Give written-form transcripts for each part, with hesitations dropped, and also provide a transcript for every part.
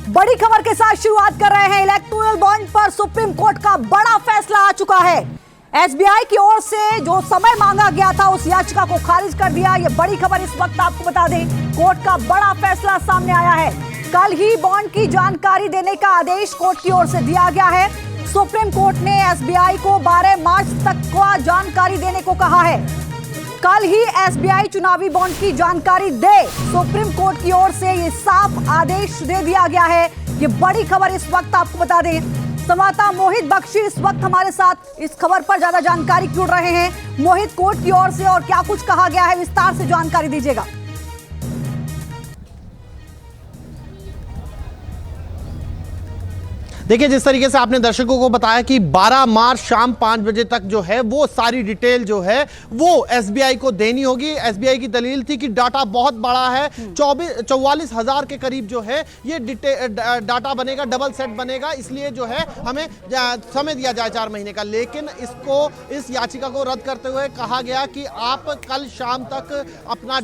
बड़ी खबर के साथ शुरुआत कर रहे हैं। इलेक्टोरल बॉन्ड पर सुप्रीम कोर्ट का बड़ा फैसला आ चुका है। एसबीआई की ओर से जो समय मांगा गया था उस याचिका को खारिज कर दिया। ये बड़ी खबर इस वक्त आपको बता दें, कोर्ट का बड़ा फैसला सामने आया है। कल ही बॉन्ड की जानकारी देने का आदेश कोर्ट की ओर से दिया गया है। सुप्रीम कोर्ट ने एसबीआई को 12 मार्च तक का जानकारी देने को कहा है। कल ही एसबीआई चुनावी बॉन्ड की जानकारी दे, सुप्रीम कोर्ट की ओर से ये साफ आदेश दे दिया गया है। ये बड़ी खबर इस वक्त आपको बता दें। संवाददाता मोहित बख्शी इस वक्त हमारे साथ इस खबर पर ज्यादा जानकारी जुड़ रहे हैं। मोहित, कोर्ट की ओर से और क्या कुछ कहा गया है, विस्तार से जानकारी दीजिएगा। देखिए, जिस तरीके से आपने दर्शकों को बताया कि 12 मार्च शाम 5 बजे तक जो है वो सारी डिटेल जो है वो एसबीआई को देनी होगी। एसबीआई की दलील थी कि डाटा बहुत बड़ा है, 44,000 के करीब जो है ये डाटा बनेगा, डबल सेट बनेगा, इसलिए जो है हमें समय दिया जाए 4 महीने का। लेकिन इस याचिका को रद्द करते हुए कहा गया कि आप कल शाम तक अपना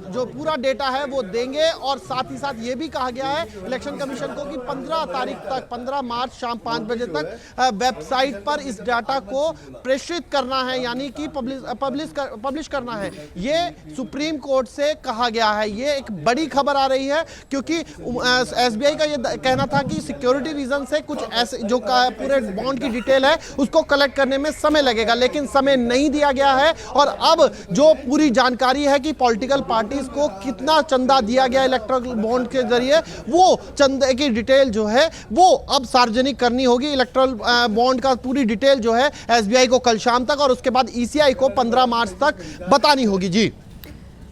जो पूरा डेटा है वो देंगे। और साथ ही साथ ये भी कहा गया है इलेक्शन कमीशन को कि 15 तारीख तक 15 मार्च शाम 5 बजे तक वेबसाइट पर इस डाटा को प्रेषित करना है, यानी कि पब्लिश करना है। ये सुप्रीम कोर्ट से कहा गया है। ये एक बड़ी खबर आ रही है क्योंकि एसबीआई का ये कहना था कि सिक्योरिटी रीजन से कुछ ऐसे जो पूरे बॉन्ड की डिटेल है उसको कलेक्ट करने में समय लगेगा, लेकिन समय नहीं दिया गया है। और अब जो पूरी जानकारी है कि पॉलिटिकल पार्टीज को कितना चंदा दिया गया इलेक्टोरल बॉन्ड के जरिए, वो चंदे की डिटेल जो है वो अब सार्वजनिक करनी होगी। इलेक्टोरल बॉन्ड का पूरी डिटेल जो है एसबीआई को कल शाम तक और उसके बाद ईसीआई को 15 मार्च तक बतानी होगी। जी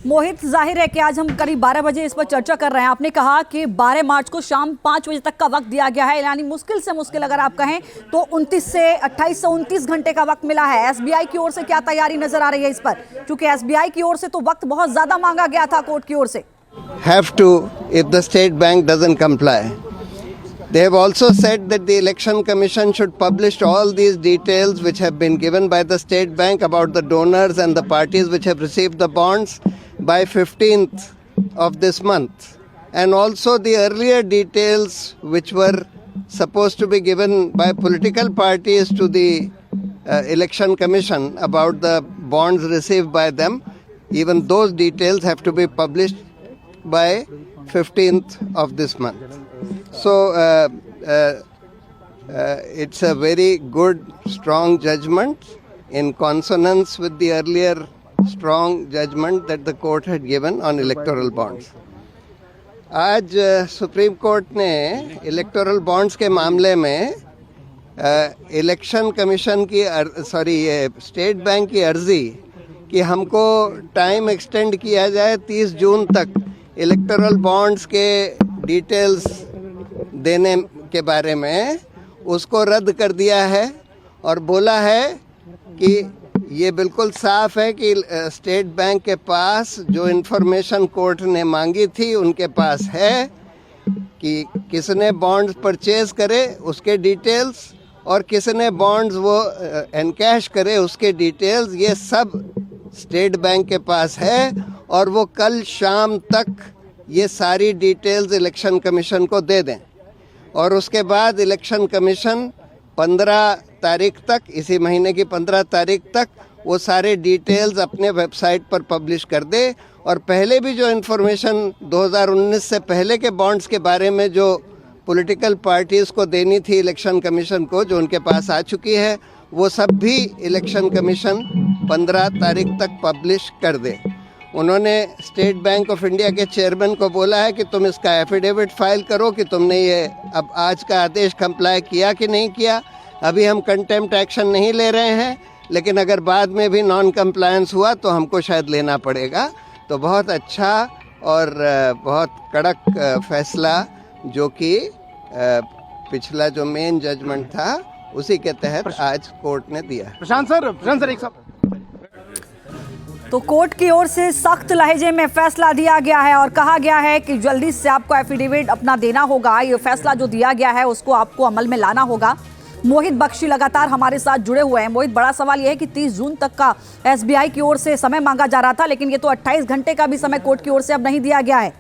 मोहित, जाहिर है कि आज हम करीब 12 बजे इस पर चर्चा कर रहे हैं। आपने कहा कि 12 मार्च को शाम 5 बजे तक का वक्त दिया गया है, यानी मुश्किल से मुश्किल अगर आप कहें तो 28 से 29 घंटे का वक्त मिला है। एसबीआई की ओर से क्या तैयारी नजर आ रही है इस पर, क्योंकि एसबीआई की ओर से तो वक्त बहुत ज्यादा मांगा गया था कोर्ट की ओर से। Have to if the state bank doesn't comply. They have also said that the Election Commission should publish all these details which have been given by the State Bank about the donors and the parties which have received the bonds by 15th of this month. And also the earlier details which were supposed to be given by political parties to the Election Commission about the bonds received by them, even those details have to be published by 15th of this month. So it's a very good, strong judgment in consonance with the earlier strong judgment that the court had given on electoral bonds. आज supreme court ने electoral bonds के मामले में election commission की ये state bank की अर्जी कि हमको टाइम एक्सटेंड किया जाए 30 जून तक इलेक्टोरल बॉन्ड्स के डिटेल्स देने के बारे में, उसको रद्द कर दिया है और बोला है कि ये बिल्कुल साफ है कि स्टेट बैंक के पास जो इन्फॉर्मेशन कोर्ट ने मांगी थी उनके पास है कि किसने बॉन्ड्स परचेज करे उसके डिटेल्स और किसने बॉन्ड्स वो एनकैश करे उसके डिटेल्स, ये सब स्टेट बैंक के पास है। और वो कल शाम तक ये सारी डिटेल्स इलेक्शन कमीशन को दे दें और उसके बाद इलेक्शन कमीशन 15 तारीख तक, इसी महीने की 15 तारीख तक वो सारे डिटेल्स अपने वेबसाइट पर पब्लिश कर दे। और पहले भी जो इन्फॉर्मेशन 2019 से पहले के बॉन्ड्स के बारे में जो पॉलिटिकल पार्टीज़ को देनी थी इलेक्शन कमीशन को, जो उनके पास आ चुकी है, वो सब भी इलेक्शन कमीशन 15 तारीख तक पब्लिश कर दे। उन्होंने स्टेट बैंक ऑफ इंडिया के चेयरमैन को बोला है कि तुम इसका एफिडेविट फाइल करो कि तुमने ये अब आज का आदेश कंप्लाई किया कि नहीं किया। अभी हम कंटेम्प्ट एक्शन नहीं ले रहे हैं, लेकिन अगर बाद में भी नॉन कंप्लायंस हुआ तो हमको शायद लेना पड़ेगा। तो बहुत अच्छा और बहुत कड़क फैसला जो कि पिछला जो मेन जजमेंट था उसी के तहत आज कोर्ट ने दिया। प्रशांत सर एक साहब, तो कोर्ट की ओर से सख्त लहजे में फैसला दिया गया है और कहा गया है कि जल्दी से आपको एफिडेविट अपना देना होगा। ये फैसला जो दिया गया है उसको आपको अमल में लाना होगा। मोहित बख्शी लगातार हमारे साथ जुड़े हुए हैं। मोहित, बड़ा सवाल यह है कि 30 जून तक का एसबीआई की ओर से समय मांगा जा रहा था, लेकिन ये तो 28 घंटे का भी समय कोर्ट की ओर से अब नहीं दिया गया है।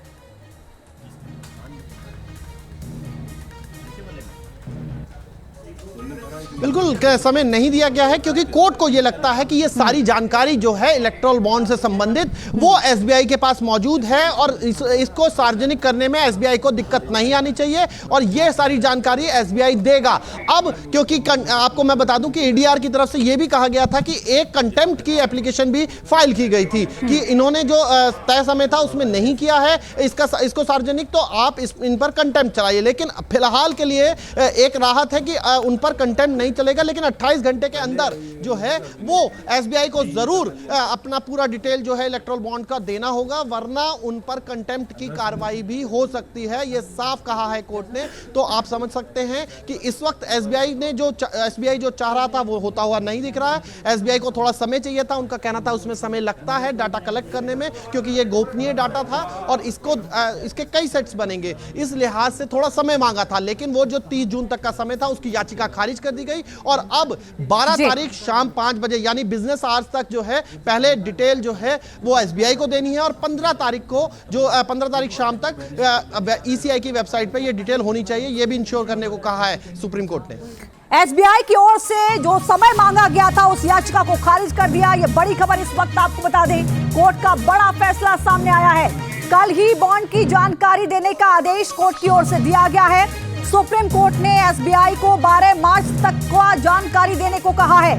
बिल्कुल समय नहीं दिया गया है क्योंकि कोर्ट को यह लगता है कि ये सारी जानकारी जो है इलेक्टोरल बॉन्ड से संबंधित वो एसबीआई के पास मौजूद है और इसको सार्वजनिक करने में एसबीआई को दिक्कत नहीं आनी चाहिए और ये सारी जानकारी एसबीआई देगा। अब क्योंकि आपको मैं बता दूं कि ईडीआर की तरफ से यह भी कहा गया था कि एक कंटेम्प्ट की एप्लीकेशन भी फाइल की गई थी कि इन्होंने जो तय समय था उसमें नहीं किया है इसको सार्वजनिक, तो आप इन पर कंटेम्प्ट चलाइए। लेकिन फिलहाल के लिए एक राहत है कि उन पर कंटेम्प्ट नहीं चलेगा, लेकिन 28 घंटे के अंदर जो है वो एसबीआई को जरूर अपना पूरा डिटेल जो है इलेक्टोरल बॉन्ड का देना होगा, वरना उन पर कंटेम्प्ट की कार्रवाई भी हो सकती है। ये साफ कहा है कोर्ट ने। तो आप समझ सकते हैं कि इस वक्त एसबीआई जो चाह रहा था वो होता हुआ नहीं दिख रहा है। एसबीआई को थोड़ा समय चाहिए था, उनका कहना था उसमें समय लगता है डाटा कलेक्ट करने में क्योंकि ये गोपनीय डाटा था और इसके कई सेट्स बनेंगे, इस लिहाज से थोड़ा समय मांगा था। लेकिन वो जो 30 जून तक का समय था उसकी याचिका खारिज कर दी गई और अब 12 तारीख शाम 5 बजे यानी बिजनेस आवर्स तक जो है पहले डिटेल जो है वो एसबीआई को देनी है और 15 तारीख शाम तक ईसीआई की वेबसाइट पे ये डिटेल होनी चाहिए, ये भी इंश्योर करने को कहा है सुप्रीम कोर्ट ने। एसबीआई की ओर से जो समय मांगा गया था उस याचिका को खारिज कर दिया। ये बड़ी खबर इस वक्त आपको बता दें, कोर्ट का बड़ा फैसला सामने आया है। कल ही बॉन्ड की जानकारी देने का आदेश कोर्ट की ओर से दिया गया है। सुप्रीम कोर्ट ने एसबीआई को 12 मार्च तक का जानकारी देने को कहा है।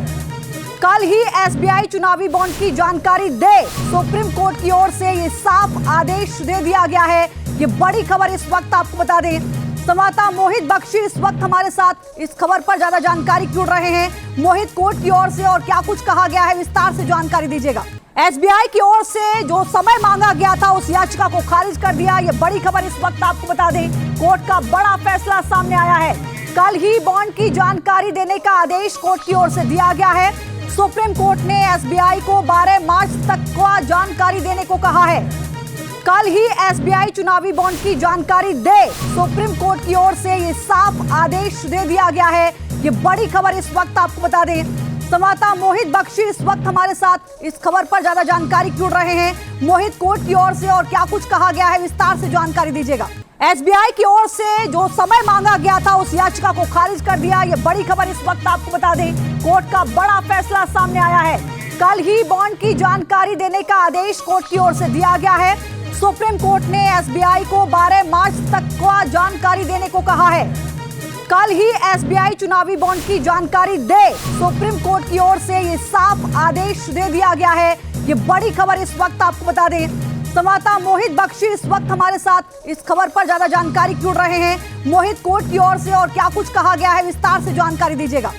कल ही एसबीआई चुनावी बॉन्ड की जानकारी दे, सुप्रीम कोर्ट की ओर से ये साफ आदेश दे दिया गया है। ये बड़ी खबर इस वक्त आपको बता दें, संवाददाता मोहित बख्शी इस वक्त हमारे साथ इस खबर पर ज्यादा जानकारी जुड़ रहे हैं। मोहित, कोर्ट की ओर से और क्या कुछ कहा गया है, विस्तार से जानकारी दीजिएगा। एसबीआई की ओर से जो समय मांगा गया था उस याचिका को खारिज कर दिया। ये बड़ी खबर इस वक्त आपको बता दें, कोर्ट का बड़ा फैसला सामने आया है। कल ही बॉन्ड की जानकारी देने का आदेश कोर्ट की ओर से दिया गया है। सुप्रीम कोर्ट ने एसबीआई को 12 मार्च तक का जानकारी देने को कहा है। कल ही एसबीआई चुनावी बॉन्ड की जानकारी दे, सुप्रीम कोर्ट की ओर से ये साफ आदेश दे दिया गया है। ये बड़ी खबर इस वक्त आपको बता दें, संवाददाता मोहित बख्शी इस वक्त हमारे साथ इस खबर पर ज्यादा जानकारी जुड़ रहे हैं। मोहित, कोर्ट की ओर से और क्या कुछ कहा गया है, विस्तार से जानकारी दीजिएगा। एसबीआई की ओर से जो समय मांगा गया था उस याचिका को खारिज कर दिया। ये बड़ी खबर इस वक्त आपको बता दें, कोर्ट का बड़ा फैसला सामने आया है। कल ही बॉन्ड की जानकारी देने का आदेश कोर्ट की ओर से दिया गया है। सुप्रीम कोर्ट ने एसबीआई को 12 मार्च तक का जानकारी देने को कहा है। कल ही एसबीआई चुनावी बॉन्ड की जानकारी दे, सुप्रीम कोर्ट की ओर से ये साफ आदेश दे दिया गया है। ये बड़ी खबर इस वक्त आपको बता दें, संवाददाता मोहित बख्शी इस वक्त हमारे साथ इस खबर पर ज्यादा जानकारी जुड़ रहे हैं। मोहित, कोर्ट की ओर से और क्या कुछ कहा गया है, विस्तार से जानकारी दीजिएगा।